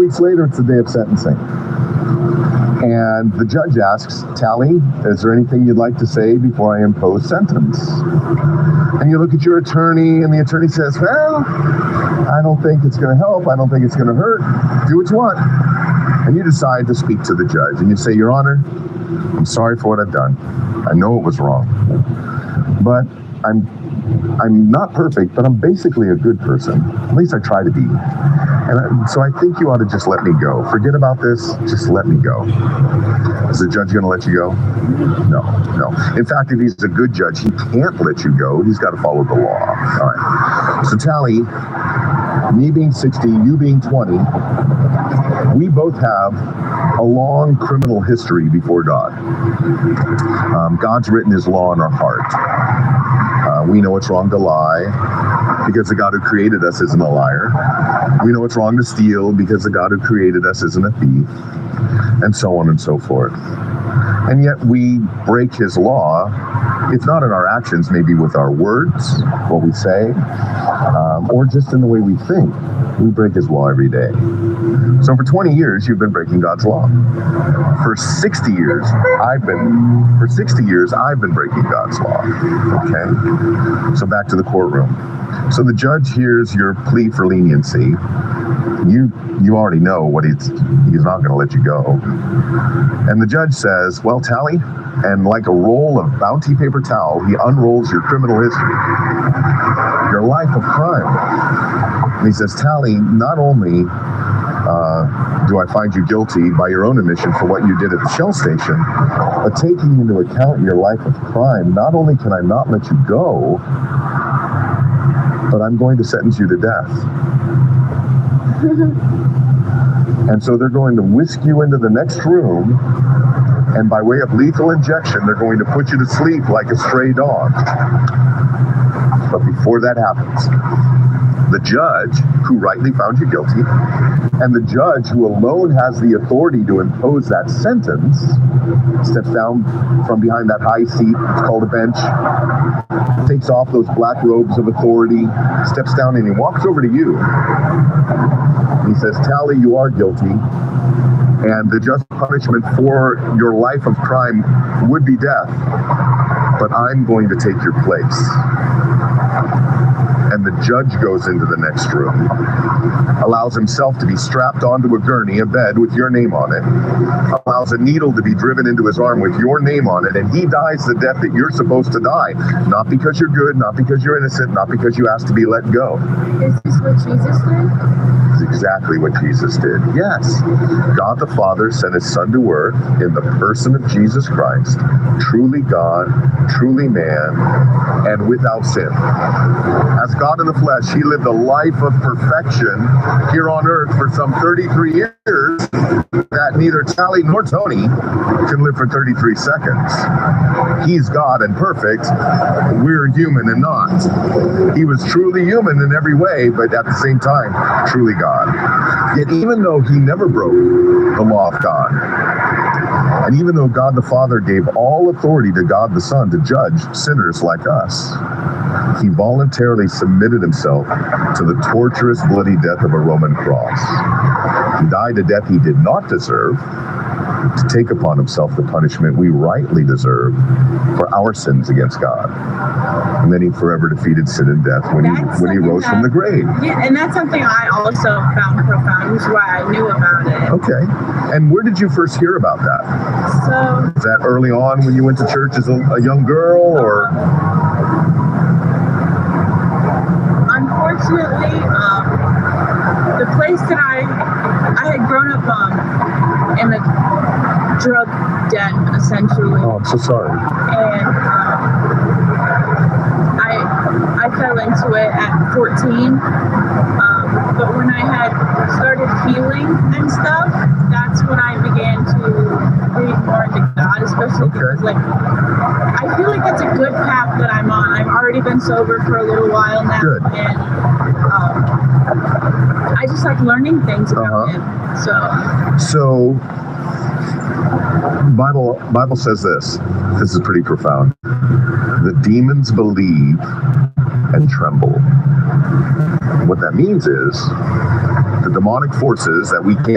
weeks later, it's the day of sentencing. And the judge asks, Tally, is there anything you'd like to say before I impose sentence? And you look at your attorney, and the attorney says, well, I don't think it's going to help. I don't think it's going to hurt. Do what you want. And you decide to speak to the judge, and you say, Your Honor, I'm sorry for what I've done. I know it was wrong. But I'm not perfect, but I'm basically a good person. At least I try to be. And so I think you ought to just let me go. Forget about this. Just let me go. Is the judge going to let you go? No. In fact, if he's a good judge, he can't let you go. He's got to follow the law. All right. So Tally, me being 60, you being 20, we both have a long criminal history before God. God's written his law in our heart. We know it's wrong to lie because the God who created us isn't a liar. We know it's wrong to steal because the God who created us isn't a thief, and so on and so forth. And yet we break his law, if not in our actions, maybe with our words, what we say, or just in the way we think. We break his law every day. So for 20 years, you've been breaking God's law. For 60 years, I've been breaking God's law. Okay? So back to the courtroom. So the judge hears your plea for leniency. You already know what he's not going to let you go. And the judge says, well, Tally, and like a roll of bounty paper towel, he unrolls your criminal history, your life of crime. And he says, Tally, not only do I find you guilty by your own admission for what you did at the Shell station, but taking into account your life of crime, not only can I not let you go, but I'm going to sentence you to death. And so they're going to whisk you into the next room, and by way of lethal injection, they're going to put you to sleep like a stray dog. But before that happens, the judge who rightly found you guilty, and the judge who alone has the authority to impose that sentence, steps down from behind that high seat, it's called a bench, takes off those black robes of authority, steps down, and he walks over to you. He says, Tally, you are guilty, and the just punishment for your life of crime would be death, but I'm going to take your place. And the judge goes into the next room, allows himself to be strapped onto a gurney, a bed with your name on it, allows a needle to be driven into his arm with your name on it, and he dies the death that you're supposed to die. Not because you're good, not because you're innocent, not because you asked to be let go. Is this what Jesus did? It's exactly what Jesus did. Yes. God the Father sent his Son to earth in the person of Jesus Christ, truly God, truly man, and without sin. As God in the flesh, he lived a life of perfection here on earth for some 33 years that neither Tally nor Tony can live for 33 seconds. He's God and perfect. We're human and not. He was truly human in every way, but at the same time, truly God. Yet even though he never broke the law of God, and even though God the Father gave all authority to God the Son to judge sinners like us, he voluntarily submitted himself to the torturous, bloody death of a Roman cross. He died a death he did not deserve to take upon himself the punishment we rightly deserve for our sins against God. And then he forever defeated sin and death when he rose from the grave. Yeah, and that's something I also found profound, which is why I knew about it. Okay. And where did you first hear about that? So, was that early on when you went to church as a young girl, or? Unfortunately, the place that I had grown up in a drug den, essentially. Oh, I'm so sorry. And I fell into it at 14. But when I had started healing and stuff, that's when I began to read more into God, especially because, like, I feel like it's a good path that I'm on. I've already been sober for a little while now. Good. And I just like learning things about him. So Bible says this. This is pretty profound. The demons believe and tremble. What that means is the demonic forces that we can't